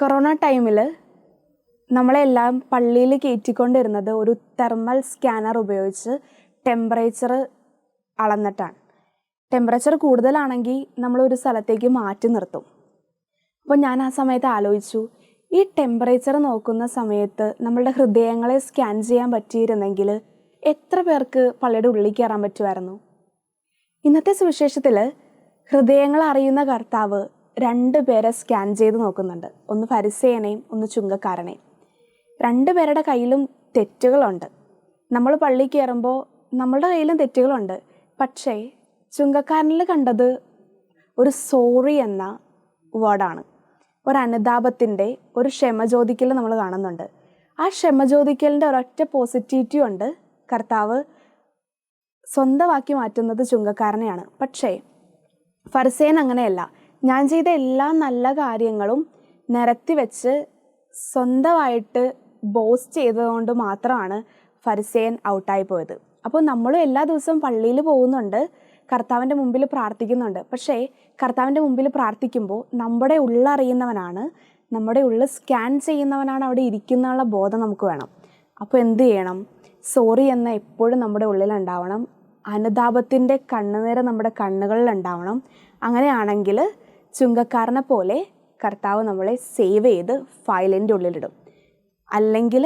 Corona ടൈമിൽ നമ്മളെല്ലാം പള്ളിയിൽ കയറ്റിക്കൊണ്ടിരുന്നത് ഒരു തെർമൽ സ്കാനർ ഉപയോഗിച്ച് ടെമ്പറേച്ചർ അളന്നിട്ടാണ്. ടെമ്പറേച്ചർ കൂടുതലാണെങ്കിൽ നമ്മളൊരു സ്ഥലത്തേക്ക് മാറ്റി നിർത്തും. അപ്പോൾ ഞാൻ ആ സമയത്ത് ആലോചിച്ചു, ഈ ടെമ്പറേച്ചർ നോക്കുന്ന സമയത്ത് നമ്മളുടെ ഹൃദയങ്ങളെ സ്കാൻ ചെയ്യാൻ പറ്റിയിരുന്നെങ്കിൽ എത്ര പേർക്ക് പള്ളിയുടെ ഉള്ളിൽ കയറാൻ പറ്റുമായിരുന്നു. ഇന്നത്തെ സുവിശേഷത്തിൽ ഹൃദയങ്ങൾ അറിയുന്ന കർത്താവ് 2 പേരെ സ്കാൻ ചെയ്ത് നോക്കുന്നുണ്ട്. ഒന്ന് ഫരിസേയനെയും ഒന്ന് ചുങ്കക്കാരനെയും. 2 പേരുടെ കയ്യിലും തെറ്റുകളുണ്ട്. നമ്മൾ പള്ളിയിൽ കയറുമ്പോൾ നമ്മളുടെ കയ്യിലും തെറ്റുകളുണ്ട്. പക്ഷേ ചുങ്കക്കാരനിൽ കണ്ടത് ഒരു സോറി എന്ന വേർഡാണ്. ഒരു അനുതാപത്തിൻ്റെ, ഒരു ക്ഷമ ചോദിക്കൽ നമ്മൾ കാണുന്നുണ്ട്. ആ ക്ഷമ ചോദിക്കലിൻ്റെ ഒരൊറ്റ പോസിറ്റിവിറ്റി ഉണ്ട്. കർത്താവ് സ്വന്തമാക്കി മാറ്റുന്നത് ചുങ്കക്കാരനെയാണ്. പക്ഷേ ഫരിസേയൻ അങ്ങനെയല്ല. ഞാൻ ചെയ്ത എല്ലാ നല്ല കാര്യങ്ങളും നിരത്തി വെച്ച് സ്വന്തമായിട്ട് ബോസ്റ്റ് ചെയ്തതുകൊണ്ട് മാത്രമാണ് ഫരിസേയൻ ഔട്ടായി പോയത്. അപ്പോൾ നമ്മളും എല്ലാ ദിവസവും പള്ളിയിൽ പോകുന്നുണ്ട്, കർത്താവിൻ്റെ മുമ്പിൽ പ്രാർത്ഥിക്കുന്നുണ്ട്. പക്ഷേ കർത്താവിൻ്റെ മുമ്പിൽ പ്രാർത്ഥിക്കുമ്പോൾ നമ്മുടെ ഉള്ളറിയുന്നവനാണ്, നമ്മുടെ ഉള്ളിൽ സ്കാൻ ചെയ്യുന്നവനാണ് അവിടെ ഇരിക്കുന്നുള്ള ബോധം നമുക്ക് വേണം. അപ്പോൾ എന്ത് ചെയ്യണം? സോറി എന്ന എപ്പോഴും നമ്മുടെ ഉള്ളിലുണ്ടാവണം. അനുതാപത്തിൻ്റെ കണ്ണുനീര് നമ്മുടെ കണ്ണുകളിൽ ഉണ്ടാവണം. അങ്ങനെയാണെങ്കിൽ ചുങ്കക്കാരനെ പോലെ കർത്താവ് നമ്മളെ സേവ് ചെയ്ത് ഫയലിൻ്റെ ഉള്ളിലിടും. അല്ലെങ്കിൽ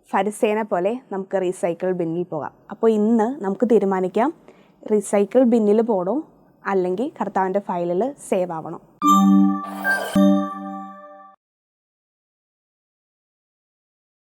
ഫരിസേയനെ പോലെ നമുക്ക് റീസൈക്കിൾ ബിന്നിൽ പോകാം. അപ്പോൾ ഇന്ന് നമുക്ക് തീരുമാനിക്കാം, റീസൈക്കിൾ ബിന്നിൽ പോകണോ അല്ലെങ്കിൽ കർത്താവിൻ്റെ ഫയലിൽ സേവ് ആവണോ.